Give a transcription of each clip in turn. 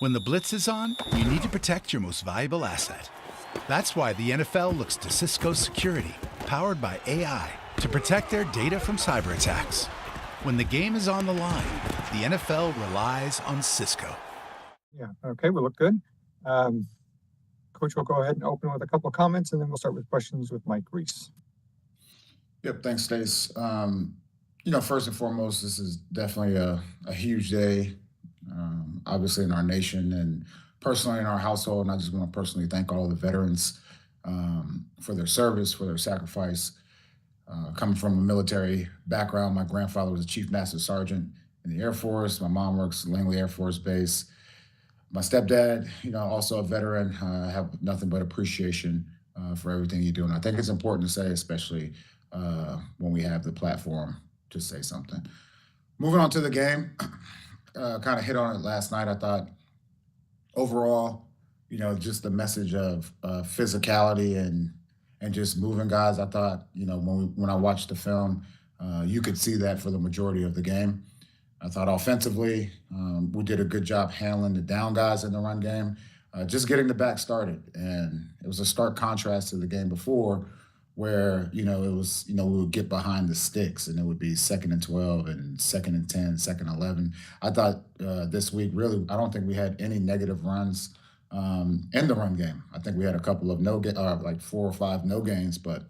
When the blitz is on, you need to protect your most valuable asset. That's why the NFL looks to Cisco Security, powered by AI, to protect their data from cyber attacks. When the game is on the line, the NFL relies on Cisco. Yeah, okay, we look good. Coach will go ahead and open with a couple of comments, and then we'll start with questions with Mike Reese. Yep, thanks, Stace. First and foremost, this is definitely a huge day, obviously in our nation and personally in our household. And I just want to personally thank all the veterans for their service, for their sacrifice. Coming from a military background, my grandfather was a Chief Master Sergeant in the Air Force. My mom works at Langley Air Force Base. My stepdad, also a veteran. I have nothing but appreciation for everything you do. And I think it's important to say, especially when we have the platform to say something. Moving on to the game, kind of hit on it last night. I thought overall, just the message of physicality and just moving guys. I thought, when I watched the film, you could see that for the majority of the game. I thought offensively, we did a good job handling the down guys in the run game, just getting the back started. And it was a stark contrast to the game before where, it was, we would get behind the sticks and it would be 2nd and 12 and 2nd and 10, 2nd and 11. I thought this week, really, I don't think we had any negative runs in the run game. I think we had a couple of like 4 or 5 no gains, but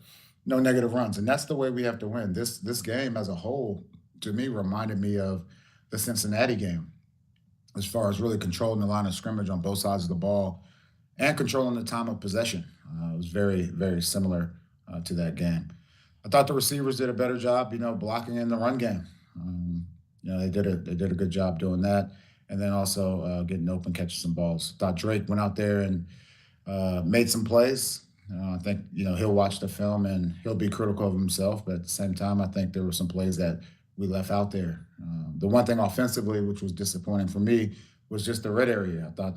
no negative runs. And that's the way we have to win. This game as a whole, to me, reminded me of the Cincinnati game as far as really controlling the line of scrimmage on both sides of the ball and controlling the time of possession. It was very, very similar to that game. I thought the receivers did a better job, blocking in the run game. They did a good job doing that. And then also getting open, catching some balls. Thought Drake went out there and made some plays. I think, he'll watch the film and he'll be critical of himself. But at the same time, I think there were some plays that we left out there. The one thing offensively, which was disappointing for me, was just the red area. I thought,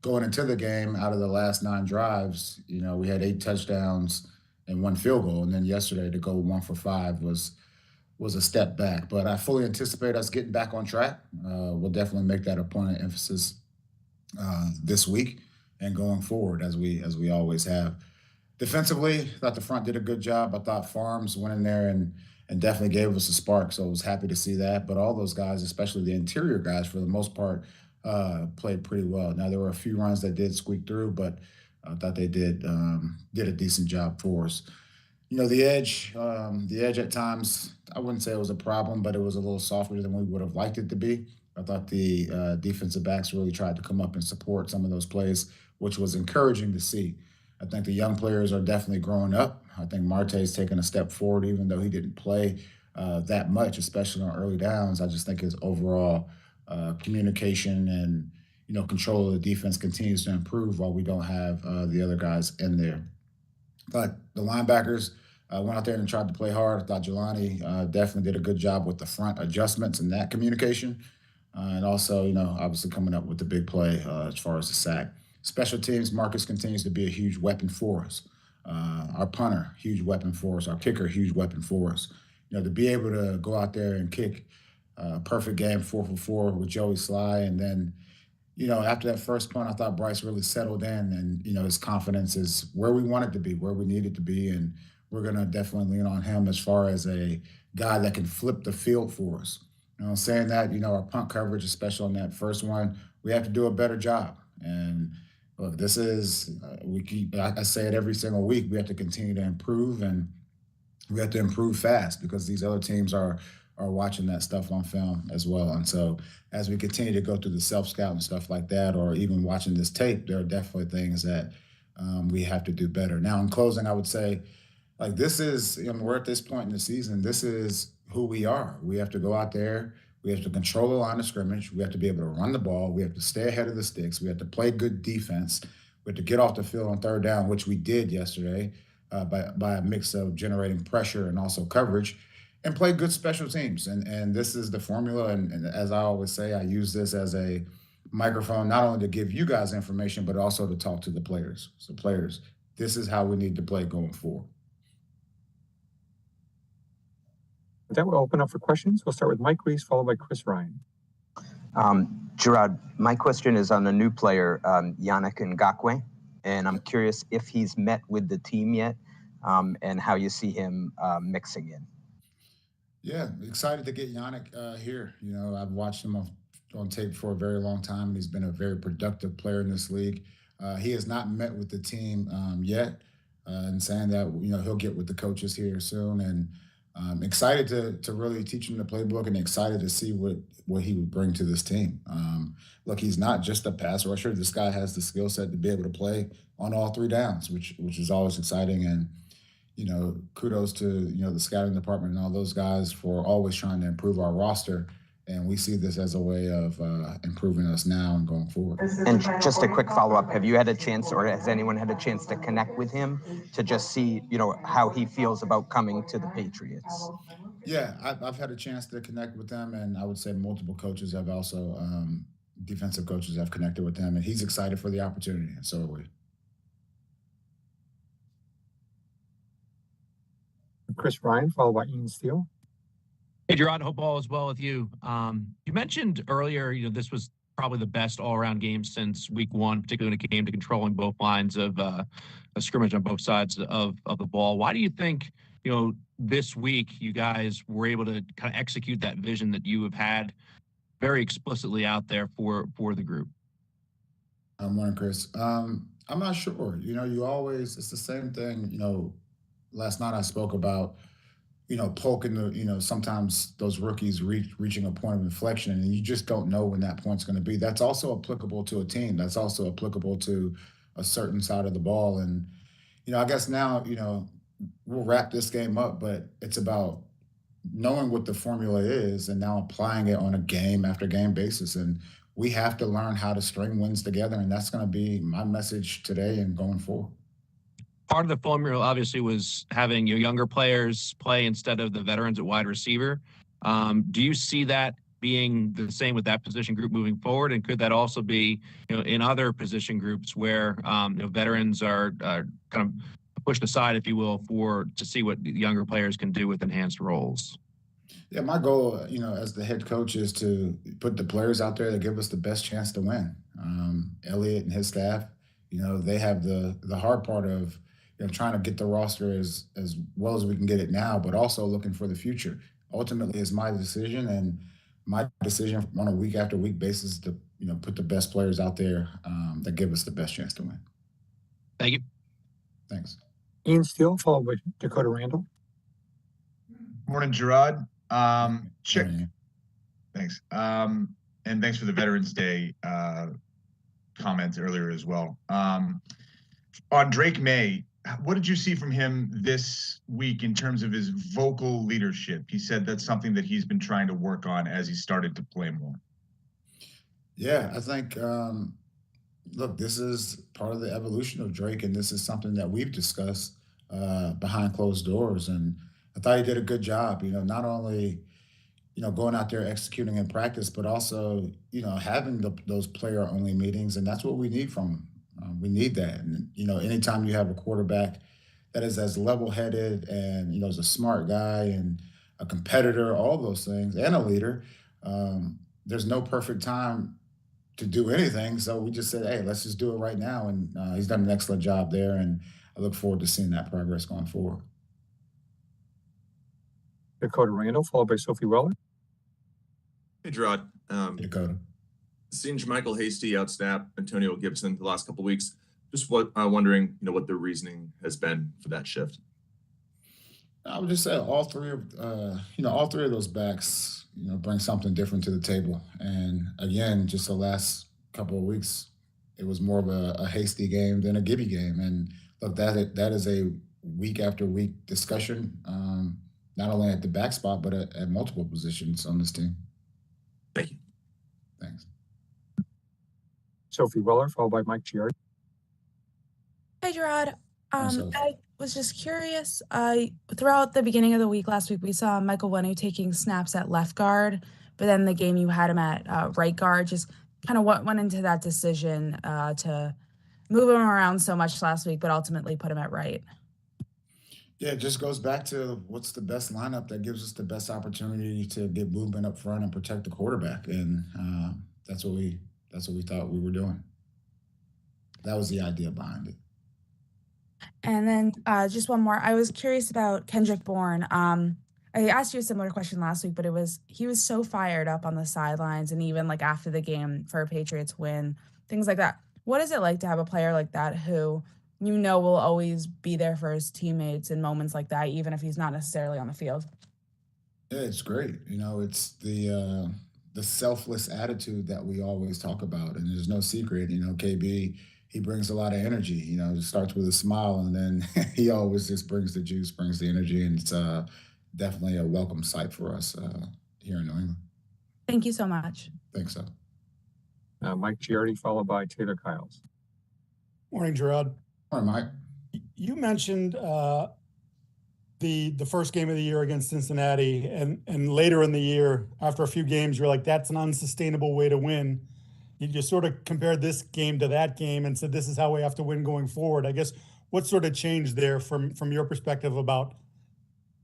going into the game, out of the last 9 drives, we had 8 touchdowns and 1 field goal. And then yesterday to go 1 for 5 was a step back. But I fully anticipate us getting back on track. We'll definitely make that a point of emphasis this week and going forward as we always have. Defensively, I thought the front did a good job. I thought Farms went in there and definitely gave us a spark. So I was happy to see that. But all those guys, especially the interior guys, for the most part, played pretty well. Now, there were a few runs that did squeak through, but I thought they did a decent job for us. The edge at times, I wouldn't say it was a problem, but it was a little softer than we would have liked it to be. I thought the defensive backs really tried to come up and support some of those plays, which was encouraging to see. I think the young players are definitely growing up. I think Marte's taken a step forward, even though he didn't play that much, especially on early downs. I just think his overall communication and, control of the defense continues to improve while we don't have the other guys in there. But the linebackers went out there and tried to play hard. I thought Jelani definitely did a good job with the front adjustments and that communication. And also, obviously coming up with the big play as far as the sack. Special teams, Marcus continues to be a huge weapon for us. Our punter, huge weapon for us. Our kicker, huge weapon for us. To be able to go out there and kick a perfect game, 4 for 4 with Joey Sly. And then, after that first punt, I thought Bryce really settled in and, his confidence is where we want it to be, where we need it to be. And we're going to definitely lean on him as far as a guy that can flip the field for us. Saying that, our punt coverage, especially on that first one, we have to do a better job. And look, this is, I say it every single week, we have to continue to improve and we have to improve fast because these other teams are watching that stuff on film as well. And so as we continue to go through the self-scout and stuff like that, or even watching this tape, there are definitely things that we have to do better. Now, in closing, I would say, this is, we're at this point in the season, this is who we are. We have to go out there. We have to control the line of scrimmage. We have to be able to run the ball. We have to stay ahead of the sticks. We have to play good defense. We have to get off the field on 3rd down, which we did yesterday by a mix of generating pressure and also coverage, and play good special teams. And this is the formula. And as I always say, I use this as a microphone, not only to give you guys information, but also to talk to the players. So players, this is how we need to play going forward. With that, we'll open up for questions. We'll start with Mike Reese, followed by Chris Ryan. Jerod, my question is on a new player, Yannick Ngakoue, and I'm curious if he's met with the team yet, and how you see him mixing in. Yeah, excited to get Yannick here. I've watched him on tape for a very long time, and he's been a very productive player in this league. He has not met with the team yet, and saying that he'll get with the coaches here soon. And excited to really teach him the playbook, and excited to see what he would bring to this team. Look, he's not just a pass rusher. This guy has the skill set to be able to play on all three downs, which is always exciting. And kudos to the scouting department and all those guys for always trying to improve our roster. And we see this as a way of improving us now and going forward. And just a quick follow-up: have you had a chance, or has anyone had a chance to connect with him to just see how he feels about coming to the Patriots? Yeah, I've had a chance to connect with them, and I would say multiple coaches have also, defensive coaches have connected with him, and he's excited for the opportunity, and so are we. Chris Ryan, followed by Ian Steele. Hey, Jerod, hope all is well with you. You mentioned earlier, this was probably the best all-around game since week one, particularly when it came to controlling both lines of a scrimmage on both sides of the ball. Why do you think, this week you guys were able to kind of execute that vision that you have had very explicitly out there for the group? Morning, Chris. I'm not sure. It's the same thing. Last night I spoke about, poking sometimes those rookies reaching a point of inflection, and you just don't know when that point's going to be. That's also applicable to a team. That's also applicable to a certain side of the ball. And, I guess now, we'll wrap this game up, but it's about knowing what the formula is and now applying it on a game after game basis. And we have to learn how to string wins together. And that's going to be my message today and going forward. Part of the formula obviously was having your younger players play instead of the veterans at wide receiver. Do you see that being the same with that position group moving forward? And could that also be, in other position groups where, veterans are kind of pushed aside, if you will, to see what the younger players can do with enhanced roles? Yeah, my goal, as the head coach is to put the players out there that give us the best chance to win. Elliott and his staff, they have the hard part of, trying to get the roster as well as we can get it now, but also looking for the future. Ultimately, it's my decision, and my decision on a week after week basis to put the best players out there that give us the best chance to win. Thank you. Thanks. Ian Steele, followed by Dakota Randall. Morning, Jerod. Morning. Thanks. And thanks for the Veterans Day comments earlier as well. On Drake May, what did you see from him this week in terms of his vocal leadership? He said that's something that he's been trying to work on as he started to play more. Yeah, I think, look, this is part of the evolution of Drake, and this is something that we've discussed behind closed doors. And I thought he did a good job, not only, going out there executing in practice, but also, having those player-only meetings, and that's what we need from him. We need that. And, anytime you have a quarterback that is as level-headed and, is a smart guy and a competitor, all those things, and a leader, there's no perfect time to do anything. So we just said, hey, let's just do it right now. And he's done an excellent job there. And I look forward to seeing that progress going forward. Dakota Randall, followed by Sophie Weller. Hey, Jerod. Dakota. Seen Jermichael Hasty outsnap Antonio Gibson the last couple of weeks. Just wondering, what the reasoning has been for that shift. I would just say all three of those backs, bring something different to the table. And again, just the last couple of weeks, it was more of a Hasty game than a Gibby game. And look, that is a week after week discussion, not only at the back spot, but at multiple positions on this team. Thank you. Thanks. Sophie Weller, followed by Mike Jerod. Hi, Jerod. Sophie. I was just curious. Throughout the beginning of the week last week, we saw Michael Wenu taking snaps at left guard, but then the game you had him at right guard. Just kind of what went into that decision to move him around so much last week, but ultimately put him at right? Yeah, it just goes back to what's the best lineup that gives us the best opportunity to get movement up front and protect the quarterback. And that's what we thought we were doing. That was the idea behind it. And then just one more. I was curious about Kendrick Bourne. I asked you a similar question last week, but he was so fired up on the sidelines and even like after the game for a Patriots win, things like that. What is it like to have a player like that who will always be there for his teammates in moments like that, even if he's not necessarily on the field? Yeah, it's great. It's the selfless attitude that we always talk about, and there's no secret. KB, he brings a lot of energy. It starts with a smile, and then he always just brings the juice, brings the energy, and it's definitely a welcome sight for us here in New England. Thank you so much. Thanks, so. Mike Giardi, followed by Taylor Kyles. Morning, Jerod. Morning, Mike. You mentioned the first game of the year against Cincinnati, and later in the year, after a few games, you're like, that's an unsustainable way to win. You just sort of compared this game to that game and said, this is how we have to win going forward. I guess what sort of changed there from your perspective about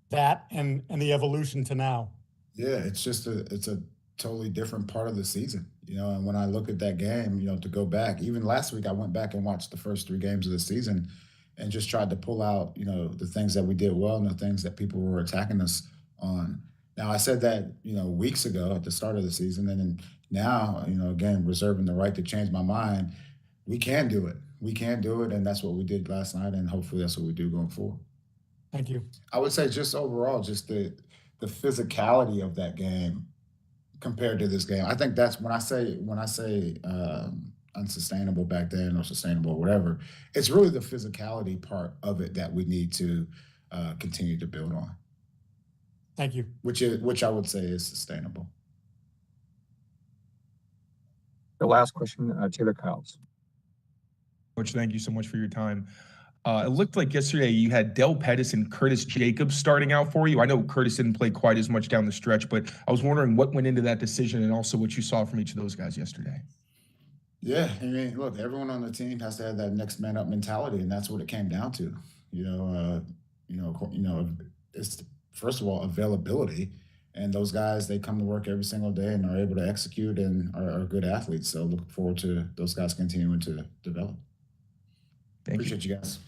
that and the evolution to now? Yeah, it's a totally different part of the season, and when I look at that game, to go back, even last week, I went back and watched the first 3 games of the season and just tried to pull out, the things that we did well and the things that people were attacking us on. Now, I said that, weeks ago at the start of the season, and then now, again, reserving the right to change my mind. We can do it. We can do it, and that's what we did last night, and hopefully that's what we do going forward. Thank you. I would say just overall, just the physicality of that game compared to this game. I think that's when I say unsustainable back then or sustainable or whatever, it's really the physicality part of it that we need to continue to build on. Thank you. Which I would say is sustainable. The last question, Taylor Kyles. Coach, thank you so much for your time. It looked like yesterday you had Del Pettis and Curtis Jacobs starting out for you. I know Curtis didn't play quite as much down the stretch, but I was wondering what went into that decision and also what you saw from each of those guys yesterday. Yeah, look, everyone on the team has to have that next man up mentality, and that's what it came down to. It's first of all availability, and those guys, they come to work every single day and are able to execute and are good athletes. So look forward to those guys continuing to develop. Thank you. Appreciate you guys.